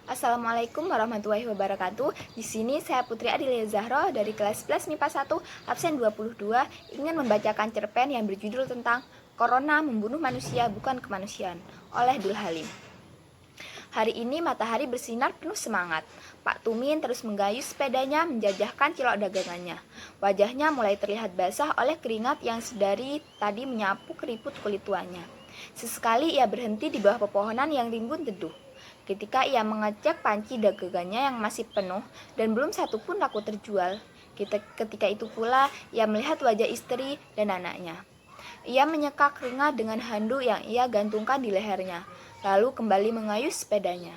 Assalamualaikum warahmatullahi wabarakatuh. Di sini saya Putri Adilia Zahro dari kelas 11 MIPA 1 absen 22 ingin membacakan cerpen yang berjudul tentang Corona membunuh manusia bukan kemanusiaan oleh Dul Halim. Hari ini matahari bersinar penuh semangat. Pak Tumin terus menggayuh sepedanya menjajahkan cilok dagangannya. Wajahnya mulai terlihat basah oleh keringat yang sedari tadi menyapu keriput kulit tuanya. Sesekali ia berhenti di bawah pepohonan yang rimbun teduh. Ketika ia mengecek panci dagangannya yang masih penuh dan belum satu pun laku terjual. Ketika itu pula ia melihat wajah istri dan anaknya. Ia menyeka keringat dengan handuk yang ia gantungkan di lehernya, lalu kembali mengayuh sepedanya.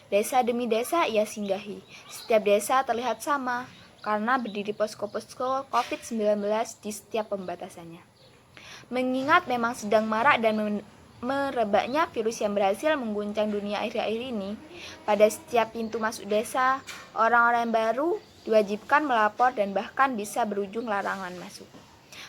Desa demi desa ia singgahi. Setiap desa terlihat sama, karena berdiri posko-posko COVID-19 di setiap pembatasannya. Mengingat memang sedang marak dan merebaknya virus yang berhasil mengguncang dunia akhir-akhir ini, pada setiap pintu masuk desa, orang-orang yang baru diwajibkan melapor dan bahkan bisa berujung larangan masuk.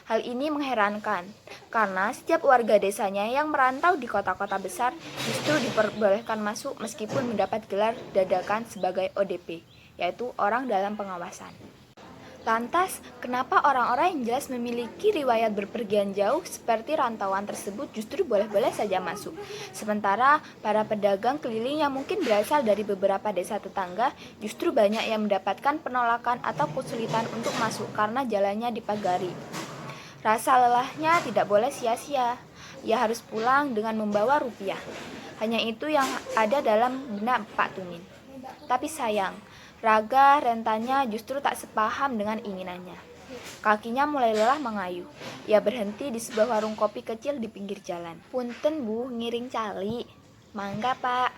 Hal ini mengherankan, karena setiap warga desanya yang merantau di kota-kota besar justru diperbolehkan masuk meskipun mendapat gelar dadakan sebagai ODP, yaitu orang dalam pengawasan. Lantas, kenapa orang-orang yang jelas memiliki riwayat berpergian jauh seperti rantauan tersebut justru boleh-boleh saja masuk? Sementara para pedagang keliling yang mungkin berasal dari beberapa desa tetangga justru banyak yang mendapatkan penolakan atau kesulitan untuk masuk karena jalannya dipagari. Rasa lelahnya tidak boleh sia-sia. Ia harus pulang dengan membawa rupiah. Hanya itu yang ada dalam benak Pak Tumin. Tapi sayang, raga rentannya justru tak sepaham dengan inginannya. Kakinya mulai lelah mengayuh. Ia berhenti di sebuah warung kopi kecil di pinggir jalan. "Punten bu, ngiring cali." "Mangga pak."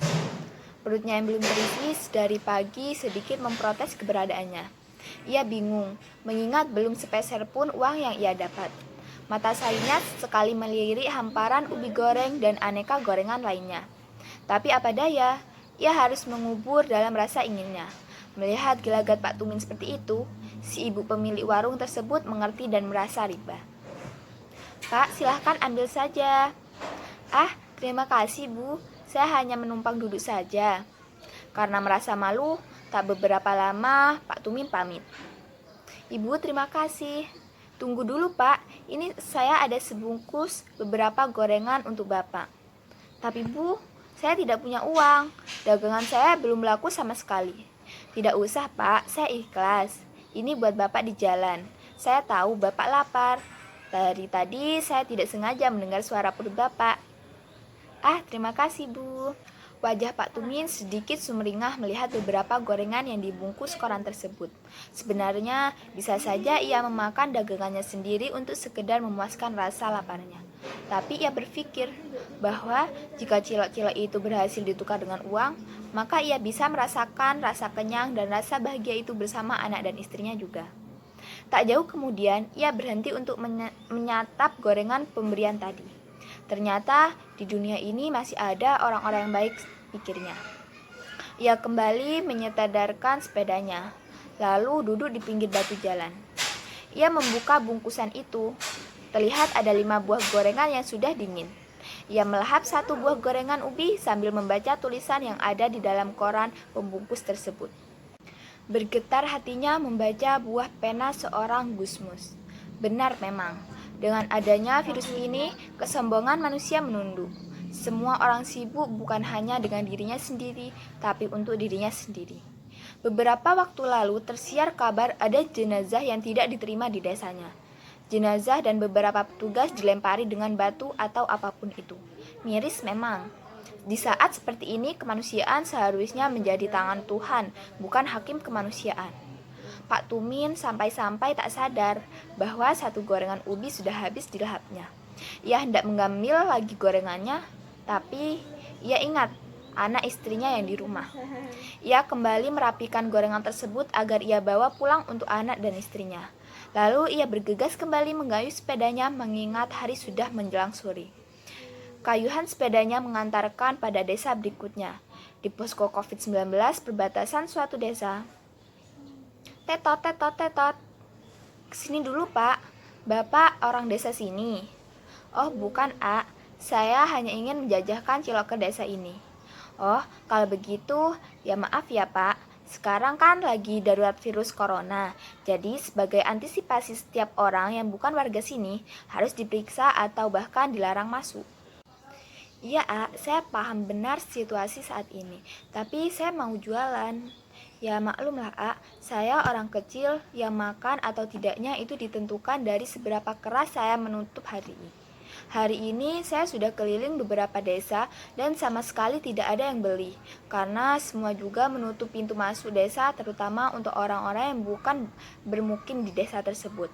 Perutnya yang belum terisi dari pagi sedikit memprotes keberadaannya. Ia bingung, mengingat belum sepeser pun uang yang ia dapat. Mata sainnya sekali melirik hamparan ubi goreng dan aneka gorengan lainnya. Tapi apa daya, ia harus mengubur dalam rasa inginnya. Melihat gelagat Pak Tumin seperti itu, si ibu pemilik warung tersebut mengerti dan merasa riba. "Pak, silahkan ambil saja." "Ah, terima kasih bu, saya hanya menumpang duduk saja." Karena merasa malu, tak beberapa lama Pak Tumin pamit. "Ibu, terima kasih." "Tunggu dulu pak, ini saya ada sebungkus beberapa gorengan untuk bapak." "Tapi bu, saya tidak punya uang, dagangan saya belum laku sama sekali." "Tidak usah pak, saya ikhlas. Ini buat bapak di jalan. Saya tahu bapak lapar. Dari tadi saya tidak sengaja mendengar suara perut bapak." "Ah, terima kasih bu." Wajah Pak Tumin sedikit sumringah melihat beberapa gorengan yang dibungkus koran tersebut. Sebenarnya bisa saja ia memakan dagangannya sendiri untuk sekedar memuaskan rasa laparnya. Tapi ia berpikir bahwa jika cilok-cilok itu berhasil ditukar dengan uang, maka ia bisa merasakan rasa kenyang dan rasa bahagia itu bersama anak dan istrinya juga. Tak jauh kemudian, ia berhenti untuk menyantap gorengan pemberian tadi. Ternyata di dunia ini masih ada orang-orang yang baik, pikirnya. Ia kembali menyetedarkan sepedanya, lalu duduk di pinggir batu jalan. Ia membuka bungkusan itu. Terlihat ada 5 buah gorengan yang sudah dingin. Ia melahap 1 buah gorengan ubi sambil membaca tulisan yang ada di dalam koran pembungkus tersebut. Bergetar hatinya membaca buah pena seorang Gusmus. Benar memang, dengan adanya virus ini, kesombongan manusia menunduk. Semua orang sibuk bukan hanya dengan dirinya sendiri, tapi untuk dirinya sendiri. Beberapa waktu lalu tersiar kabar ada jenazah yang tidak diterima di desanya. Jenazah dan beberapa petugas dilempari dengan batu atau apapun itu. Miris memang. Di saat seperti ini, kemanusiaan seharusnya menjadi tangan Tuhan, bukan hakim kemanusiaan. Pak Tumin sampai-sampai tak sadar bahwa 1 gorengan ubi sudah habis dilahapnya. Ia hendak mengambil lagi gorengannya, tapi ia ingat anak istrinya yang di rumah. Ia kembali merapikan gorengan tersebut agar ia bawa pulang untuk anak dan istrinya. Lalu ia bergegas kembali menggayuh sepedanya mengingat hari sudah menjelang sore. Kayuhan sepedanya mengantarkan pada desa berikutnya. Di posko COVID-19 perbatasan suatu desa. "Tetot, tetot, tetot. Kesini dulu pak, bapak orang desa sini." "Oh bukan A, Saya hanya ingin menjajahkan cilok ke desa ini. Oh, kalau begitu, ya maaf ya Pak. Sekarang kan lagi darurat virus corona. Jadi sebagai antisipasi setiap orang yang bukan warga sini harus diperiksa atau bahkan dilarang masuk. Iya, saya paham benar situasi saat ini. Tapi saya mau jualan. Ya maklumlah, saya orang kecil yang makan atau tidaknya itu ditentukan dari seberapa keras saya menutup hari ini. Hari ini saya sudah keliling beberapa desa dan sama sekali tidak ada yang beli. Karena semua juga menutup pintu masuk desa terutama untuk orang-orang yang bukan bermukim di desa tersebut.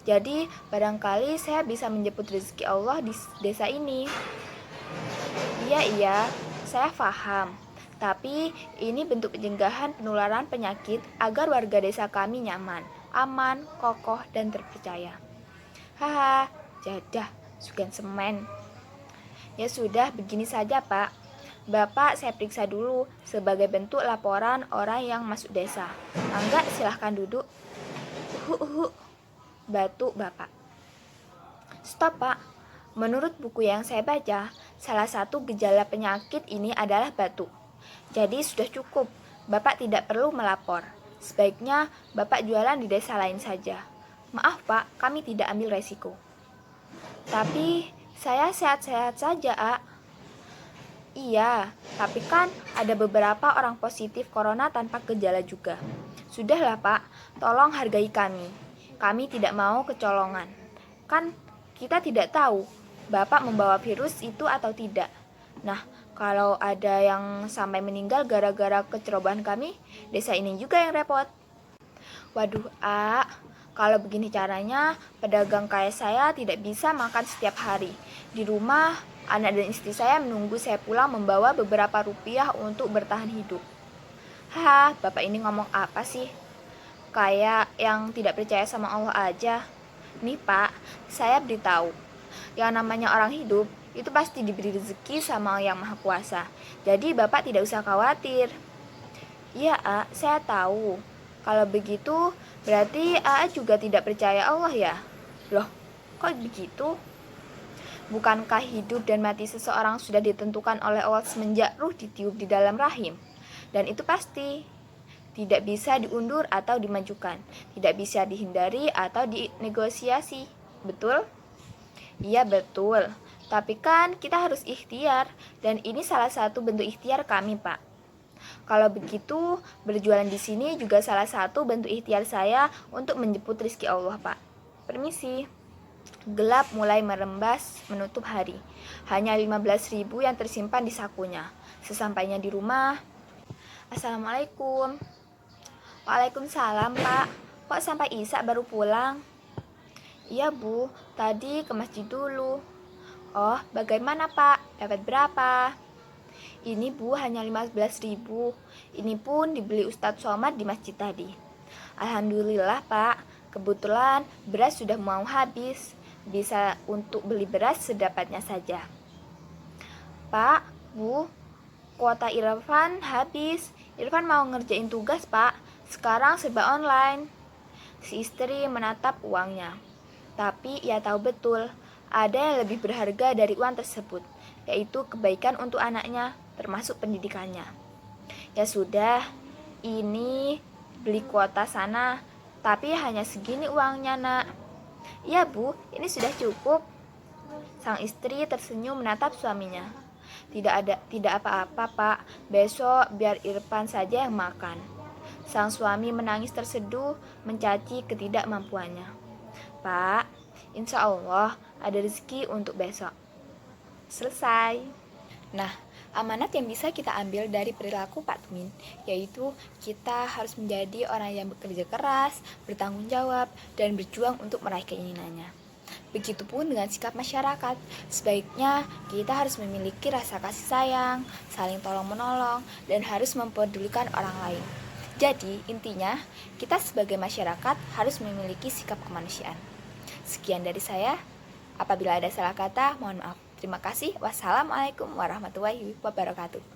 Jadi barangkali saya bisa menjemput rezeki Allah di desa ini. Iya, saya paham. Tapi ini bentuk pencegahan penularan penyakit agar warga desa kami nyaman, aman, kokoh, dan terpercaya. Haha, jadah, sugan semen. Ya sudah, begini saja Pak. Bapak saya periksa dulu sebagai bentuk laporan orang yang masuk desa. Angga, silahkan duduk. Batuk Bapak. Stop Pak. Menurut buku yang saya baca, salah satu gejala penyakit ini adalah batuk. Jadi sudah cukup, Bapak tidak perlu melapor. Sebaiknya Bapak jualan di desa lain saja. Maaf Pak, kami tidak ambil resiko. Tapi saya sehat-sehat saja, Iya, tapi kan ada beberapa orang positif corona tanpa gejala juga. Sudahlah Pak, tolong hargai kami. Kami tidak mau kecolongan. Kan kita tidak tahu Bapak membawa virus itu atau tidak. Nah, kalau ada yang sampai meninggal gara-gara kecerobohan kami, desa ini juga yang repot. Waduh, kalau begini caranya, pedagang kayak saya tidak bisa makan setiap hari. Di rumah, anak dan istri saya menunggu saya pulang membawa beberapa rupiah untuk bertahan hidup. Bapak ini ngomong apa sih? Kayak yang tidak percaya sama Allah aja. Nih Pak, saya beritahu, yang namanya orang hidup itu pasti diberi rezeki sama Yang Maha Kuasa. Jadi Bapak tidak usah khawatir. Iya, saya tahu. Kalau begitu, berarti juga tidak percaya Allah ya? Loh, kok begitu? Bukankah hidup dan mati seseorang sudah ditentukan oleh Allah semenjak ruh ditiup di dalam rahim? Dan itu pasti tidak bisa diundur atau dimajukan, tidak bisa dihindari atau dinegosiasi. Betul? Iya, betul. Tapi kan kita harus ikhtiar, dan ini salah satu bentuk ikhtiar kami, Pak. Kalau begitu, berjualan di sini juga salah satu bentuk ikhtiar saya untuk menjemput rezeki Allah, Pak. Permisi. Gelap mulai merembas menutup hari. Hanya 15.000 yang tersimpan di sakunya. Sesampainya di rumah, Assalamualaikum. Waalaikumsalam, Pak. Kok sampai Isa baru pulang? Iya, Bu. Tadi ke masjid dulu. Oh, bagaimana Pak? Dapat berapa? Ini Bu, hanya 15.000. Ini pun dibeli Ustadz Somad di masjid tadi. Alhamdulillah Pak, kebetulan beras sudah mau habis. Bisa untuk beli beras sedapatnya saja. Pak, Bu, kuota Irfan habis. Irfan mau ngerjain tugas Pak. Sekarang serba online. Si istri menatap uangnya. Tapi ia tahu betul ada yang lebih berharga dari uang tersebut, yaitu kebaikan untuk anaknya, termasuk pendidikannya. Ya sudah, ini beli kuota sana, tapi hanya segini uangnya nak. Iya Bu, ini sudah cukup. Sang istri tersenyum menatap suaminya. Tidak apa-apa Pak, besok biar Irfan saja yang makan. Sang suami menangis terseduh, mencaci ketidakmampuannya. Pak, insya Allah ada rezeki untuk besok. Selesai. Nah, amanat yang bisa kita ambil dari perilaku Pak Tumin, yaitu kita harus menjadi orang yang bekerja keras, bertanggung jawab, dan berjuang untuk meraih keinginannya. Begitupun dengan sikap masyarakat, sebaiknya kita harus memiliki rasa kasih sayang, saling tolong-menolong, dan harus mempedulikan orang lain. Jadi, intinya, kita sebagai masyarakat harus memiliki sikap kemanusiaan. Sekian dari saya. Apabila ada salah kata, mohon maaf. Terima kasih. Wassalamualaikum warahmatullahi wabarakatuh.